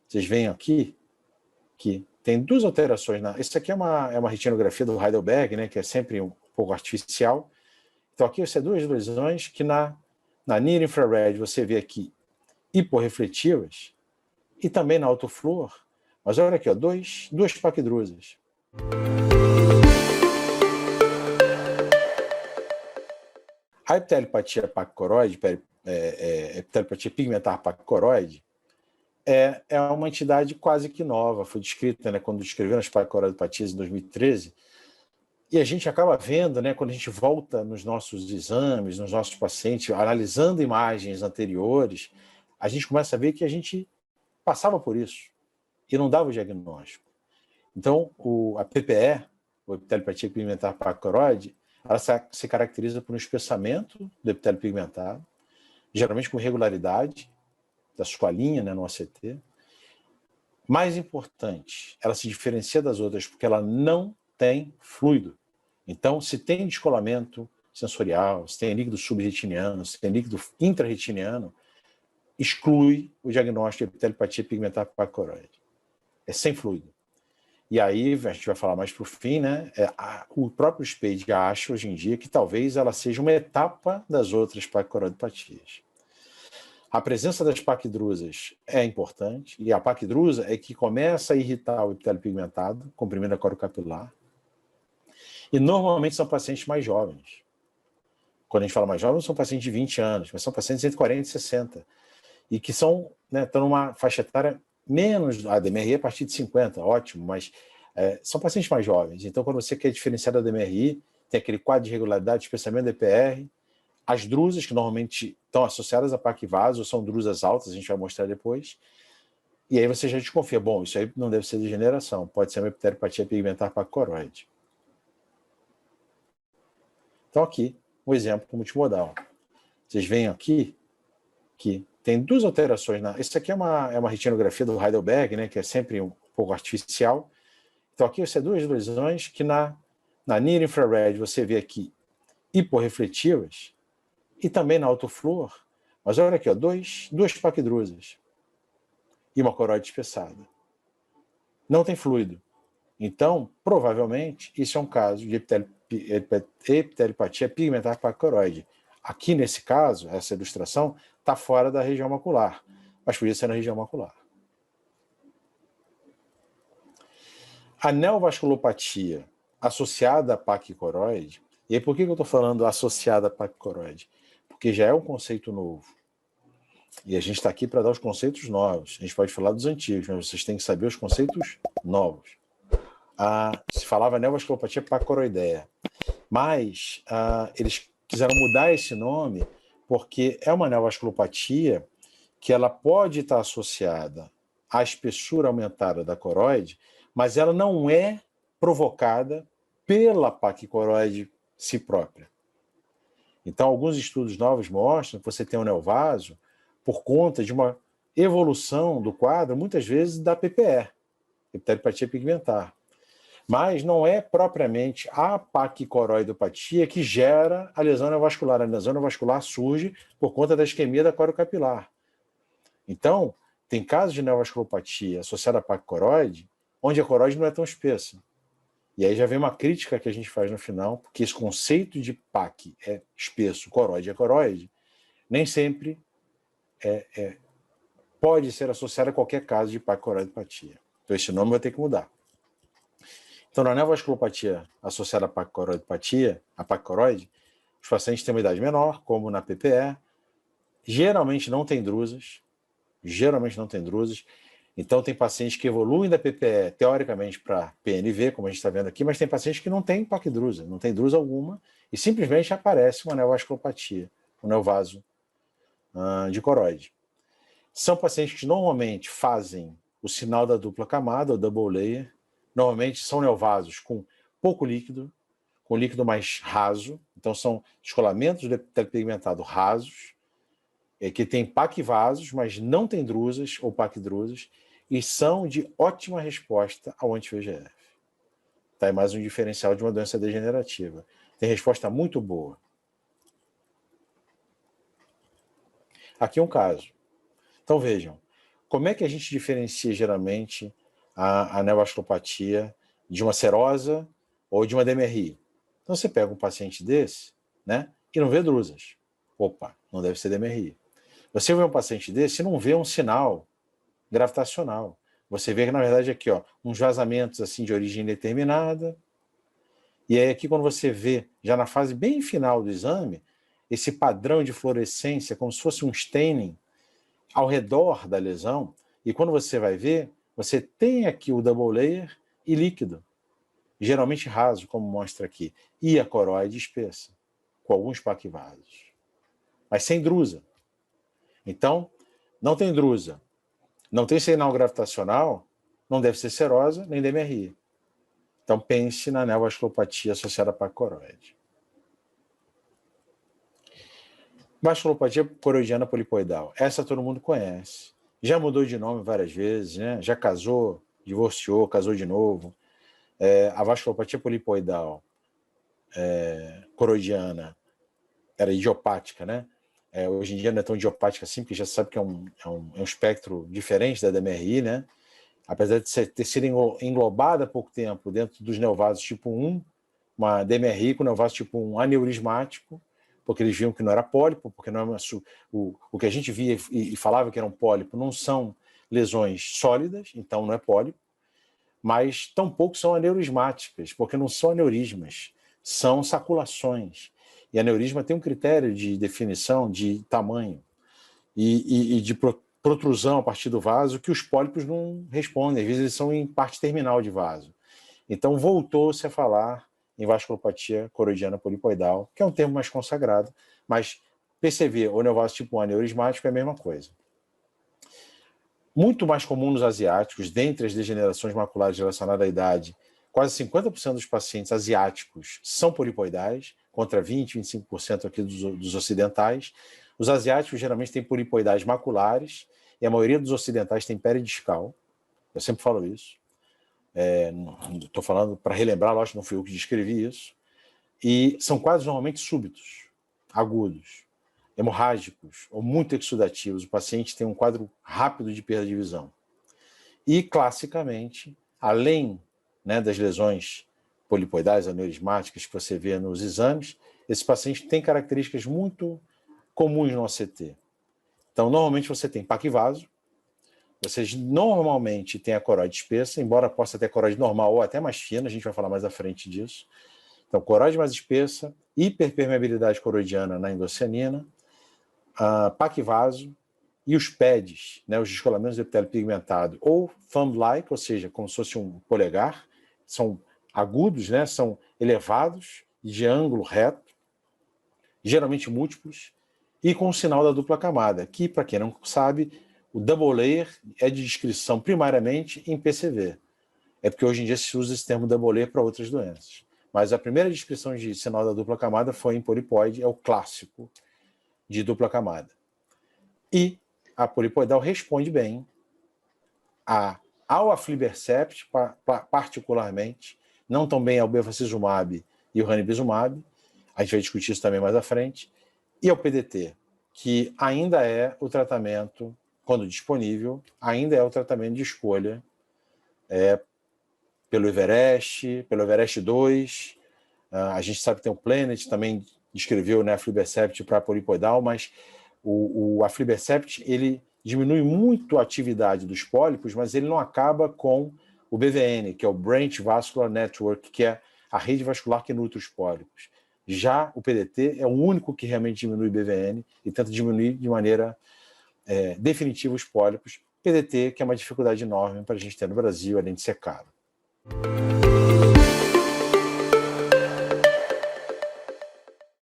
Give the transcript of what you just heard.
Vocês veem aqui que tem duas alterações. Isso aqui é uma retinografia do Heidelberg, né, que é sempre um pouco artificial. Então aqui você tem duas lesões que na near infrared você vê aqui hiporrefletivas e também na autofluor. Mas olha aqui, ó, duas paquidrusas. A epitelipatia paquicoroide, epitelipatia pigmentar paquicoroide, é uma entidade quase que nova, foi descrita, né, quando descreveram as paquicoroidopatias em 2013, e a gente acaba vendo, né, quando a gente volta nos nossos exames, nos nossos pacientes, analisando imagens anteriores, a gente começa a ver que a gente passava por isso e não dava o diagnóstico. Então, a PPE, a epitelipatia pigmentar paquicoroide, ela se caracteriza por um espessamento do epitélio pigmentado, geralmente com irregularidade da sua linha, né, no ACT. Mais importante, ela se diferencia das outras porque ela não tem fluido. Então, se tem descolamento sensorial, se tem líquido subretiniano, se tem líquido intrarretiniano, exclui o diagnóstico de epitelipatia pigmentar paquicoroide. É sem fluido. E aí, a gente vai falar mais para o fim, né? O próprio Spade acha hoje em dia que talvez ela seja uma etapa das outras paquicoroidopatias. A presença das paquidrusas é importante, e a paquidrusa é que começa a irritar o epitélio pigmentado, comprimindo a coro capilar. E normalmente são pacientes mais jovens. Quando a gente fala mais jovens, são pacientes de 20 anos, mas são pacientes entre 40 e 60. E que são, né, estão numa faixa etária menos, a DMRI a partir de 50, ótimo, mas são pacientes mais jovens. Então, quando você quer diferenciar da DMRI, tem aquele quadro de irregularidade, especialmente da EPR, as drusas, que normalmente estão associadas a paquivaso, são drusas altas, a gente vai mostrar depois, e aí você já desconfia, bom, isso aí não deve ser degeneração, pode ser uma epitelipatia pigmentar paquicoroide. Então aqui, um exemplo multimodal. Vocês veem aqui que tem duas alterações. Isso aqui é uma retinografia do Heidelberg, né, que é sempre um pouco artificial. Então aqui você tem duas lesões que na near infrared você vê aqui hiporrefletivas e também na autofluor. Mas olha aqui, ó, duas paquidrusas e uma coroide espessada. Não tem fluido. Então, provavelmente, isso é um caso de epitelipatia pigmentar paquicoroide. Aqui, nesse caso, essa ilustração está fora da região macular, mas podia ser na região macular. A neovasculopatia associada à paquicoroide, e aí por que eu estou falando associada à paquicoroide? Porque já é um conceito novo. E a gente está aqui para dar os conceitos novos. A gente pode falar dos antigos, mas vocês têm que saber os conceitos novos. Se falava neovasculopatia paquicoroideia, mas eles quiseram mudar esse nome porque é uma neovasculopatia que ela pode estar associada à espessura aumentada da coroide, mas ela não é provocada pela paquicoroide si própria. Então, alguns estudos novos mostram que você tem um neovaso por conta de uma evolução do quadro, muitas vezes da PPE, epitelipatia pigmentar. Mas não é propriamente a paquicoroidopatia que gera a lesão neovascular. A lesão neovascular surge por conta da isquemia da coro capilar. Então, tem casos de neovasculopatia associada à paquicoroide, onde a coroide não é tão espessa. E aí já vem uma crítica que a gente faz no final, porque esse conceito de PAC é espesso, coroide é coroide, nem sempre pode ser associado a qualquer caso de paquicoroidopatia. Então esse nome vai ter que mudar. Então, na neovasculopatia associada à paquicoroidopatia, a paquicoroide, os pacientes têm uma idade menor, como na PPE, geralmente não tem drusas, então tem pacientes que evoluem da PPE, teoricamente, para PNV, como a gente está vendo aqui, mas tem pacientes que não têm paquidrusa, não tem drusa alguma, e simplesmente aparece uma neovasculopatia, um neovaso de coroide. São pacientes que normalmente fazem o sinal da dupla camada, ou double layer. Normalmente são neovasos com pouco líquido, com líquido mais raso, então são descolamentos do epitélio pigmentado rasos, que tem paquivasos, mas não tem drusas ou paquidrusas, e são de ótima resposta ao anti-VEGF. Tá? É mais um diferencial de uma doença degenerativa. Tem resposta muito boa. Aqui um caso. Então vejam, Como é que a gente diferencia geralmente a neovasculopatia de uma serosa ou de uma DMRI? Então você pega um paciente desse, né, e não vê drusas. Opa, não deve ser DMRI. Você vê um paciente desse e não vê um sinal gravitacional. Você vê que, na verdade, aqui, ó, uns vazamentos assim de origem indeterminada. E aí aqui, quando você vê, já na fase bem final do exame, esse padrão de fluorescência, como se fosse um staining, ao redor da lesão, e quando você vai ver, você tem aqui o double layer e líquido, geralmente raso, como mostra aqui, e a coroide espessa, com alguns paquivasos, mas sem drusa. Então, não tem drusa, não tem sinal gravitacional, não deve ser serosa nem DMRI. Então, pense na neovasculopatia associada à pacoroide. Vasculopatia coroidiana polipoidal. Essa todo mundo conhece. Já mudou de nome várias vezes, né? Já casou, divorciou, casou de novo. A vasculopatia polipoidal coroidiana era idiopática, né? Hoje em dia não é tão idiopática assim, porque já sabe que é um espectro diferente da DMRI, né? Apesar de ter sido englobada há pouco tempo dentro dos neovasos tipo 1, uma DMRI com neovaso tipo 1 aneurismático, porque eles viam que não era pólipo, porque não é o que a gente via e falava que era um pólipo não são lesões sólidas, então não é pólipo, mas tampouco são aneurismáticas, porque não são aneurismas, são saculações. E aneurisma tem um critério de definição de tamanho e de protrusão a partir do vaso que os pólipos não respondem, às vezes eles são em parte terminal de vaso. Então voltou-se a falar em vasculopatia coroidiana polipoidal, que é um termo mais consagrado, mas PCV ou neovaso tipo 1 aneurismático é a mesma coisa. Muito mais comum nos asiáticos, dentre as degenerações maculares relacionadas à idade, quase 50% dos pacientes asiáticos são polipoidais, contra 20, 25% aqui dos ocidentais. Os asiáticos geralmente têm polipoidais maculares, e a maioria dos ocidentais tem peridiscal. Eu sempre falo isso. Estou falando para relembrar, lógico, não fui eu que descrevi isso. E são quadros normalmente súbitos, agudos, hemorrágicos ou muito exudativos. O paciente tem um quadro rápido de perda de visão. E, classicamente, além, né, das lesões polipoidais aneurismáticas que você vê nos exames, esse paciente tem características muito comuns no OCT. Então, normalmente você tem paquivaso, vocês normalmente têm a coroide espessa, embora possa ter coroide normal ou até mais fina, a gente vai falar mais à frente disso. Então, coroide mais espessa, hiperpermeabilidade coroidiana na endocianina, paquivaso e os PEDs, né, os descolamentos do epitélio pigmentado, ou thumb-like, ou seja, como se fosse um polegar, são agudos, né, são elevados, de ângulo reto, geralmente múltiplos, e com o sinal da dupla camada, que, para quem não sabe, o double layer é de descrição primariamente em PCV. É porque hoje em dia se usa esse termo double layer para outras doenças. Mas a primeira descrição de sinal da dupla camada foi em polipoide, é o clássico de dupla camada. E a polipoidal responde bem ao aflibercept, particularmente, não tão bem ao bevacizumab e o ranibizumab, a gente vai discutir isso também mais à frente, e ao PDT, que ainda é o tratamento, quando disponível, ainda é o tratamento de escolha pelo Everest 2, a gente sabe que tem o Planet, também descreveu, né, aflibercept para polipoidal, mas o aflibercept, ele diminui muito a atividade dos pólipos, mas ele não acaba com o BVN, que é o Branch Vascular Network, que é a rede vascular que nutre os pólipos. Já o PDT é o único que realmente diminui BVN e tenta diminuir de maneira definitiva os pólipos. PDT, que é uma dificuldade enorme para a gente ter no Brasil, além de ser caro.